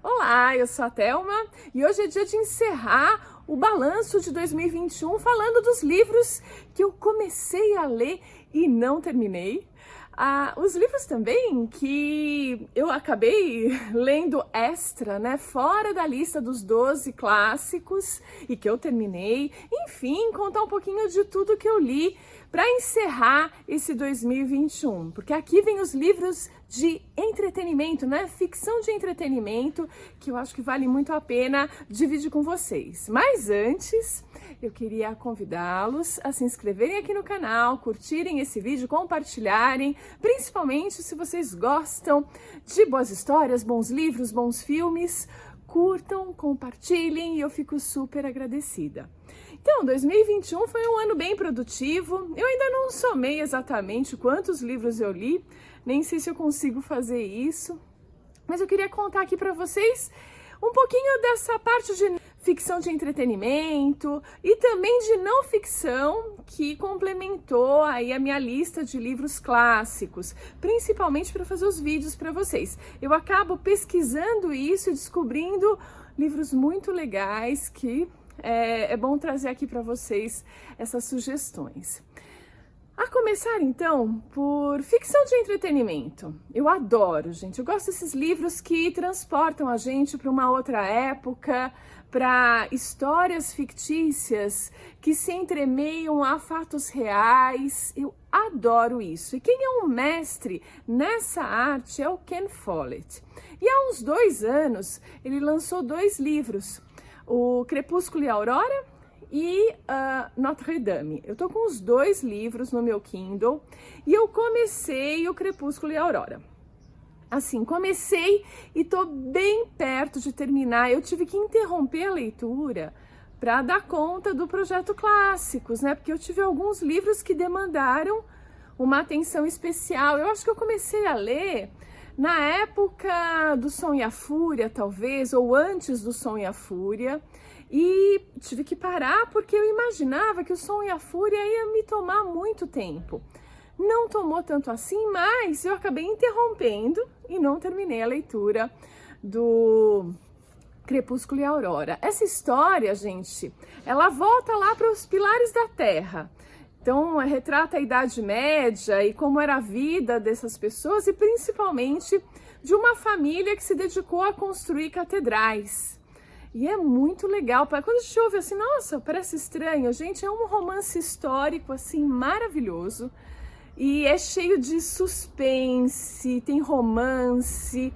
Olá, eu sou a Thelma e hoje é dia de encerrar o balanço de 2021 falando dos livros que eu comecei a ler e não terminei. Os livros também que eu acabei lendo extra, né, fora da lista dos 12 clássicos e que eu terminei. Enfim, contar um pouquinho de tudo que eu li para encerrar esse 2021, porque aqui vem os livros de entretenimento, né? Ficção de entretenimento, que eu acho que vale muito a pena dividir com vocês. Mas antes, eu queria convidá-los a se inscreverem aqui no canal, curtirem esse vídeo, compartilharem, principalmente se vocês gostam de boas histórias, bons livros, bons filmes. Curtam, compartilhem e eu fico super agradecida. Então, 2021 foi um ano bem produtivo. Eu ainda não somei exatamente quantos livros eu li, nem sei se eu consigo fazer isso, mas eu queria contar aqui para vocês um pouquinho dessa parte de ficção de entretenimento e também de não ficção que complementou aí a minha lista de livros clássicos, principalmente para fazer os vídeos para vocês. Eu acabo pesquisando isso e descobrindo livros muito legais que é bom trazer aqui para vocês essas sugestões. A começar, então, por ficção de entretenimento. Eu adoro, gente. Eu gosto desses livros que transportam a gente para uma outra época, para histórias fictícias que se entremeiam a fatos reais. Eu adoro isso. E quem é um mestre nessa arte é o Ken Follett. E há uns 2 anos, ele lançou 2 livros, O Crepúsculo e a Aurora e Notre Dame. Eu tô com os 2 livros no meu Kindle e eu comecei O Crepúsculo e a Aurora. Assim, comecei e tô bem perto de terminar. Eu tive que interromper a leitura para dar conta do projeto Clássicos, né? Porque eu tive alguns livros que demandaram uma atenção especial. Eu acho que eu comecei a ler na época do Som e a Fúria, talvez, ou antes do Som e a Fúria, e tive que parar porque eu imaginava que o Som e a Fúria ia me tomar muito tempo. Não tomou tanto assim, mas eu acabei interrompendo e não terminei a leitura do Crepúsculo e a Aurora. Essa história, gente, ela volta lá para os Pilares da Terra. Então, retrata a Idade Média e como era a vida dessas pessoas e principalmente de uma família que se dedicou a construir catedrais. E é muito legal. Quando a gente ouve assim, nossa, parece estranho. Gente, é um romance histórico, assim, maravilhoso. E é cheio de suspense, tem romance,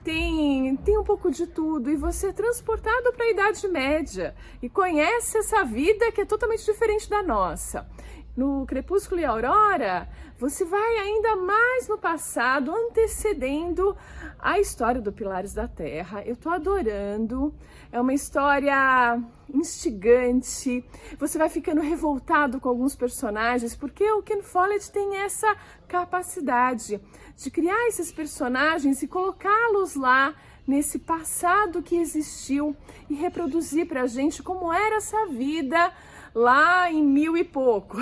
tem um pouco de tudo. E você é transportado para a Idade Média e conhece essa vida que é totalmente diferente da nossa. No Crepúsculo e a Aurora, você vai ainda mais no passado, antecedendo a história do Pilares da Terra. Eu tô adorando, é uma história instigante, você vai ficando revoltado com alguns personagens, porque o Ken Follett tem essa capacidade de criar esses personagens e colocá-los lá nesse passado que existiu e reproduzir pra gente como era essa vida lá em 1000 e pouco.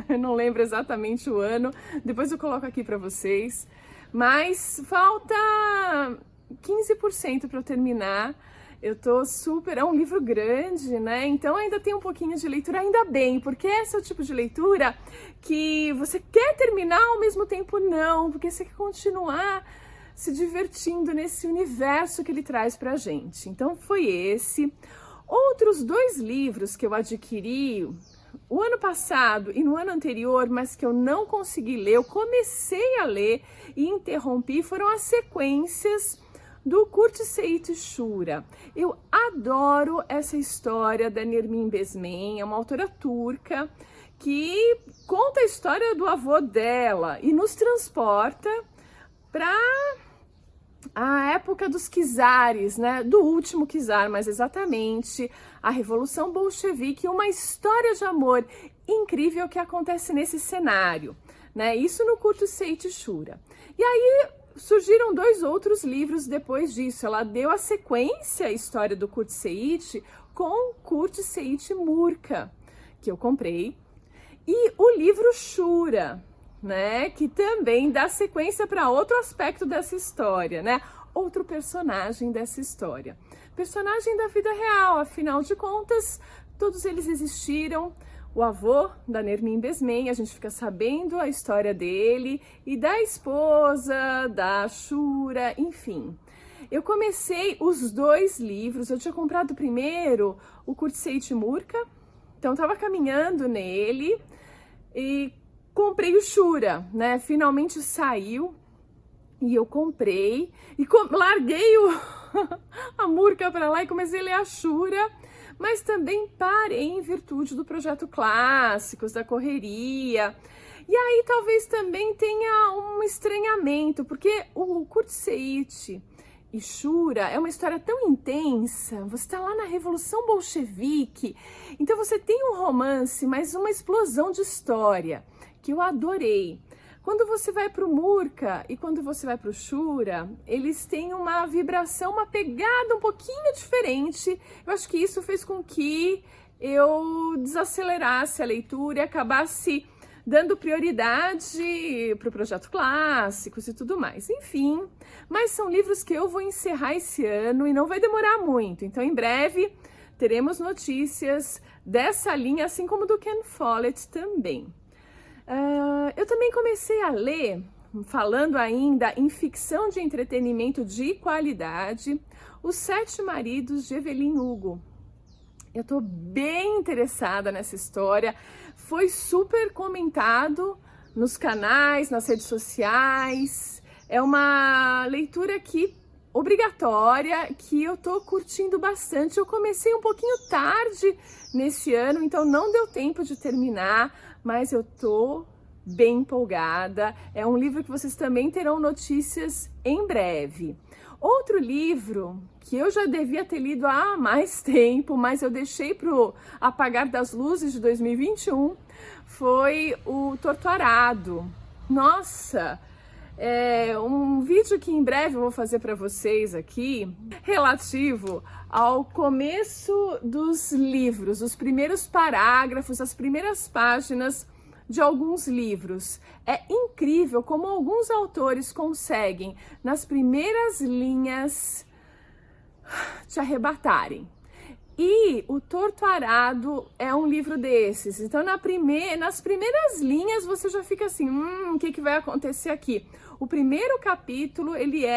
Eu não lembro exatamente o ano, depois eu coloco aqui para vocês, mas falta 15% para eu terminar. Eu tô super, é um livro grande, né? Então ainda tem um pouquinho de leitura, ainda bem, porque esse é o tipo de leitura que você quer terminar ao mesmo tempo não, porque você quer continuar se divertindo nesse universo que ele traz pra gente. Então foi esse. Outros 2 livros que eu adquiri o ano passado e no ano anterior, mas que eu não consegui ler, eu comecei a ler e interrompi, foram as sequências do Kurt Seit Shura. Eu adoro essa história da Nermin Bezmen, é uma autora turca que conta a história do avô dela e nos transporta para a época dos czares, né? Do último czar, mas exatamente a Revolução Bolchevique, uma história de amor incrível que acontece nesse cenário, né? Isso no Kurt Seit Shura. E aí surgiram 2 outros livros depois disso. Ela deu a sequência à história do Kurt Seit com Kurt Seit Murka, que eu comprei, e o livro Shura, né, que também dá sequência para outro aspecto dessa história, né? outro personagem dessa história. Personagem da vida real, afinal de contas, todos eles existiram. O avô da Nermin Besmen, a gente fica sabendo a história dele e da esposa, da Shura, enfim. Eu comecei os 2 livros, eu tinha comprado primeiro o Curtsey Timurka, então estava caminhando nele e comprei o Shura, né? Finalmente saiu e eu comprei e larguei a Murka para lá e comecei a ler a Shura, mas também parei em virtude do projeto Clássicos, da correria. E aí talvez também tenha um estranhamento, porque o Curtsey e Shura é uma história tão intensa, você está lá na Revolução Bolchevique, então você tem um romance, mas uma explosão de história, que eu adorei. Quando você vai para o Murka e quando você vai para o Shura, eles têm uma vibração, uma pegada um pouquinho diferente. Eu acho que isso fez com que eu desacelerasse a leitura e acabasse dando prioridade para o projeto Clássicos e tudo mais. Enfim, mas são livros que eu vou encerrar esse ano e não vai demorar muito. Então, em breve, teremos notícias dessa linha, assim como do Ken Follett também. Eu também comecei a ler, falando ainda em ficção de entretenimento de qualidade, Os 7 Maridos de Evelyn Hugo. Eu tô bem interessada nessa história, foi super comentado nos canais, nas redes sociais, é uma leitura aqui obrigatória que eu tô curtindo bastante. Eu comecei um pouquinho tarde nesse ano, então não deu tempo de terminar, mas eu tô bem empolgada. É um livro que vocês também terão notícias em breve. Outro livro que eu já devia ter lido há mais tempo, mas eu deixei pro apagar das luzes de 2021, foi o Torturado. Nossa, um vídeo que em breve eu vou fazer para vocês aqui, relativo ao começo dos livros, os primeiros parágrafos, as primeiras páginas de alguns livros. É incrível como alguns autores conseguem, nas primeiras linhas, te arrebatarem. E o Torturado é um livro desses. Então, nas primeiras linhas, você já fica assim, o que vai acontecer aqui? O primeiro capítulo, ele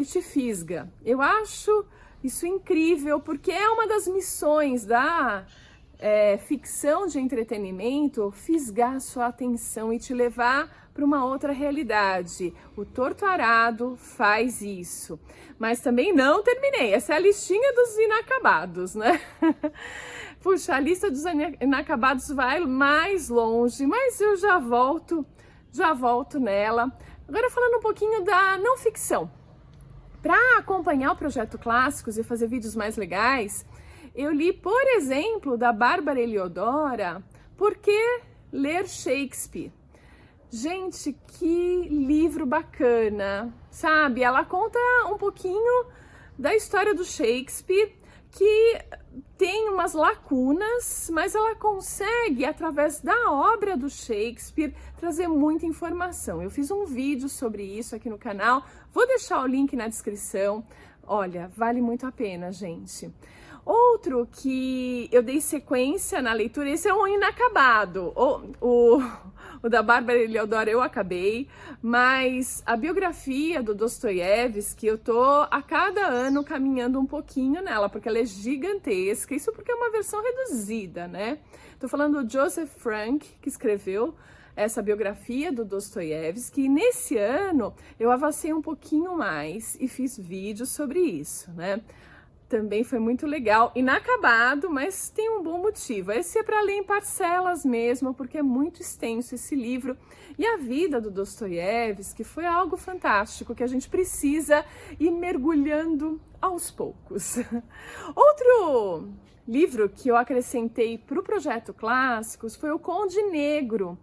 te fisga. Eu acho isso incrível, porque é uma das missões da ficção de entretenimento, fisgar sua atenção e te levar para uma outra realidade. O Torturado faz isso. Mas também não terminei. Essa é a listinha dos inacabados, né? Puxa, a lista dos inacabados vai mais longe, mas eu já volto nela. Agora falando um pouquinho da não ficção. Para acompanhar o projeto Clássicos e fazer vídeos mais legais, eu li, por exemplo, da Bárbara Eliodora, Por que ler Shakespeare? Gente, que livro bacana, sabe? Ela conta um pouquinho da história do Shakespeare, que tem umas lacunas, mas ela consegue, através da obra do Shakespeare, trazer muita informação. Eu fiz um vídeo sobre isso aqui no canal, vou deixar o link na descrição. Olha, vale muito a pena, gente. Outro que eu dei sequência na leitura, esse é um inacabado. O da Bárbara Eliodora eu acabei, mas a biografia do Dostoiévski, eu tô a cada ano caminhando um pouquinho nela, porque ela é gigantesca, isso porque é uma versão reduzida, né? Tô falando do Joseph Frank, que escreveu essa biografia do Dostoiévski, e nesse ano eu avancei um pouquinho mais e fiz vídeos sobre isso, né? Também foi muito legal, inacabado, mas tem um bom motivo. Esse é para ler em parcelas mesmo, porque é muito extenso esse livro. E a vida do Dostoiévski foi algo fantástico, que a gente precisa ir mergulhando aos poucos. Outro livro que eu acrescentei para o projeto Clássicos foi o Conde Negro.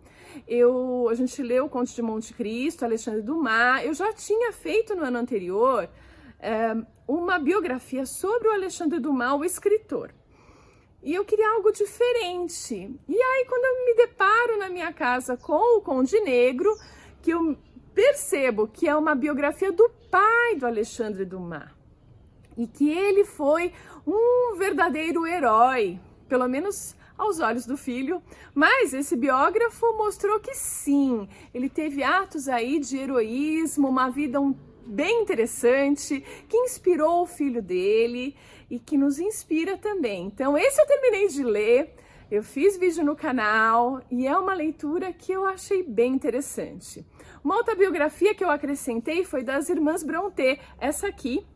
A gente leu o Conde de Monte Cristo, Alexandre Dumas. Eu já tinha feito no ano anterior uma biografia sobre o Alexandre Dumas, o escritor. E eu queria algo diferente. E aí, quando eu me deparo na minha casa com o Conde Negro, que eu percebo que é uma biografia do pai do Alexandre Dumas e que ele foi um verdadeiro herói, pelo menos aos olhos do filho, mas esse biógrafo mostrou que sim, ele teve atos aí de heroísmo, uma vida bem interessante, que inspirou o filho dele e que nos inspira também. Então esse eu terminei de ler, eu fiz vídeo no canal e é uma leitura que eu achei bem interessante. Uma outra biografia que eu acrescentei foi das irmãs Brontë, essa aqui,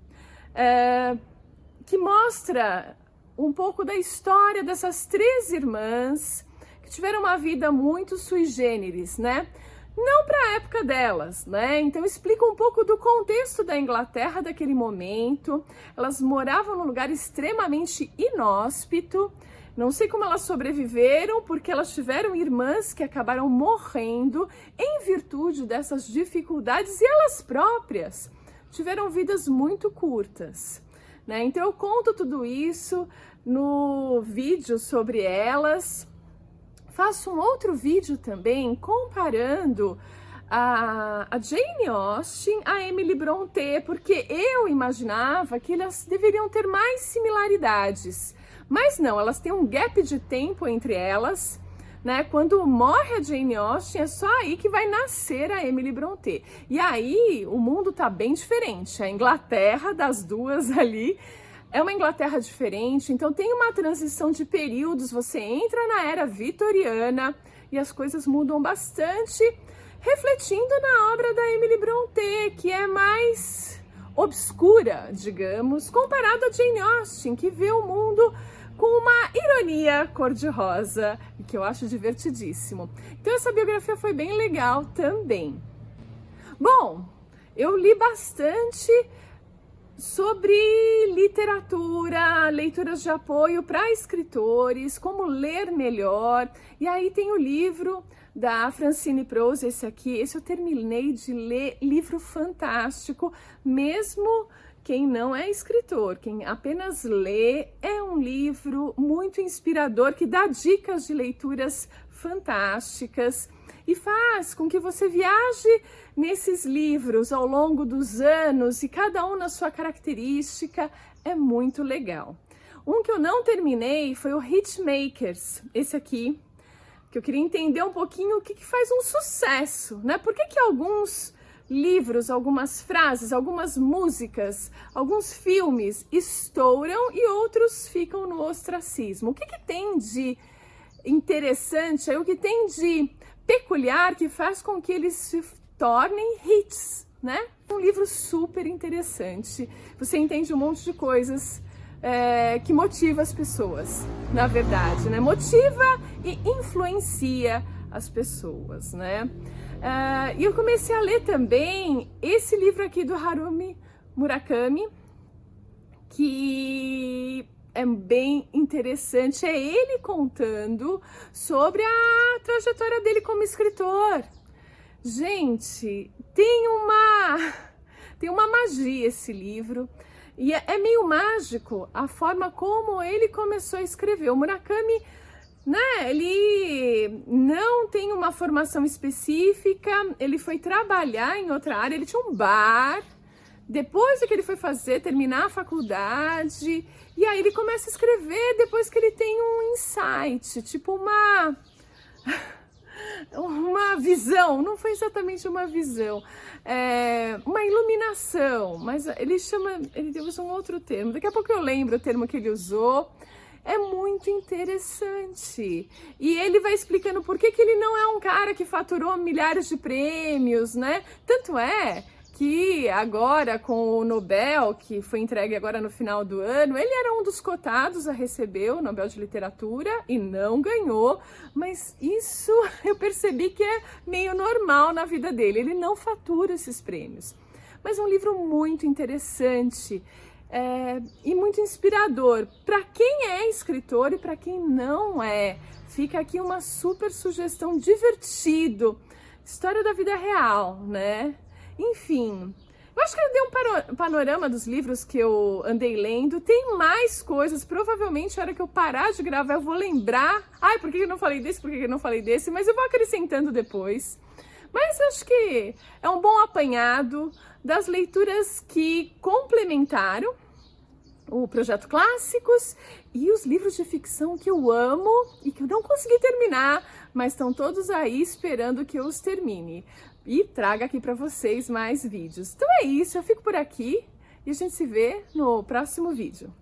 que mostra um pouco da história dessas 3 irmãs que tiveram uma vida muito sui generis, né? Não para a época delas, né? Então explica um pouco do contexto da Inglaterra daquele momento. Elas moravam num lugar extremamente inóspito. Não sei como elas sobreviveram, porque elas tiveram irmãs que acabaram morrendo em virtude dessas dificuldades e elas próprias tiveram vidas muito curtas, né? Então eu conto tudo isso no vídeo sobre elas. Faço um outro vídeo também comparando a Jane Austen a Emily Brontë, porque eu imaginava que elas deveriam ter mais similaridades, mas não, elas têm um gap de tempo entre elas, né? Quando morre a Jane Austen, é só aí que vai nascer a Emily Brontë. E aí o mundo tá bem diferente, a Inglaterra das duas ali é uma Inglaterra diferente, então tem uma transição de períodos, você entra na era vitoriana e as coisas mudam bastante, refletindo na obra da Emily Brontë, que é mais obscura, digamos, comparado a Jane Austen, que vê o mundo com uma ironia cor-de-rosa, que eu acho divertidíssimo. Então essa biografia foi bem legal também. Bom, eu li bastante sobre literatura, leituras de apoio para escritores, como ler melhor. E aí tem o livro da Francine Prose, esse eu terminei de ler, livro fantástico, mesmo quem não é escritor, quem apenas lê, é um livro muito inspirador, que dá dicas de leituras fantásticas e faz com que você viaje nesses livros ao longo dos anos e cada um na sua característica, é muito legal. Um que eu não terminei foi o Hitmakers, esse aqui, que eu queria entender um pouquinho o que faz um sucesso, né? Por que alguns livros, algumas frases, algumas músicas, alguns filmes estouram e outros ficam no ostracismo? O que tem de interessante, o que tem de peculiar que faz com que eles se tornem hits, né? Um livro super interessante. Você entende um monte de coisas que motiva as pessoas, na verdade, né? Motiva e influencia as pessoas, né? E eu comecei a ler também esse livro aqui do Haruki Murakami, que é bem interessante. É ele contando sobre a trajetória dele como escritor. Gente, tem uma magia esse livro. E é meio mágico a forma como ele começou a escrever. O Murakami, né, ele não tem uma formação específica, ele foi trabalhar em outra área, ele tinha um bar, depois que ele foi terminar a faculdade, e aí ele começa a escrever depois que ele tem um insight, tipo uma visão, não foi exatamente uma visão, uma iluminação, mas ele usa um outro termo, daqui a pouco eu lembro o termo que ele usou. É muito interessante. E ele vai explicando por que ele não é um cara que faturou milhares de prêmios, né? Tanto é que agora, com o Nobel, que foi entregue agora no final do ano, ele era um dos cotados a receber o Nobel de Literatura e não ganhou, mas isso eu percebi que é meio normal na vida dele, ele não fatura esses prêmios. Mas é um livro muito interessante e muito inspirador para quem é escritor e para quem não é. Fica aqui uma super sugestão, divertido, história da vida real, né? Enfim, eu acho que eu dei um panorama dos livros que eu andei lendo. Tem mais coisas, provavelmente a hora que eu parar de gravar eu vou lembrar. Ai, por que eu não falei desse, por que eu não falei desse? Mas eu vou acrescentando depois. Mas acho que é um bom apanhado das leituras que complementaram o Projeto Clássicos e os livros de ficção que eu amo e que eu não consegui terminar, mas estão todos aí esperando que eu os termine e traga aqui para vocês mais vídeos. Então é isso, eu fico por aqui e a gente se vê no próximo vídeo.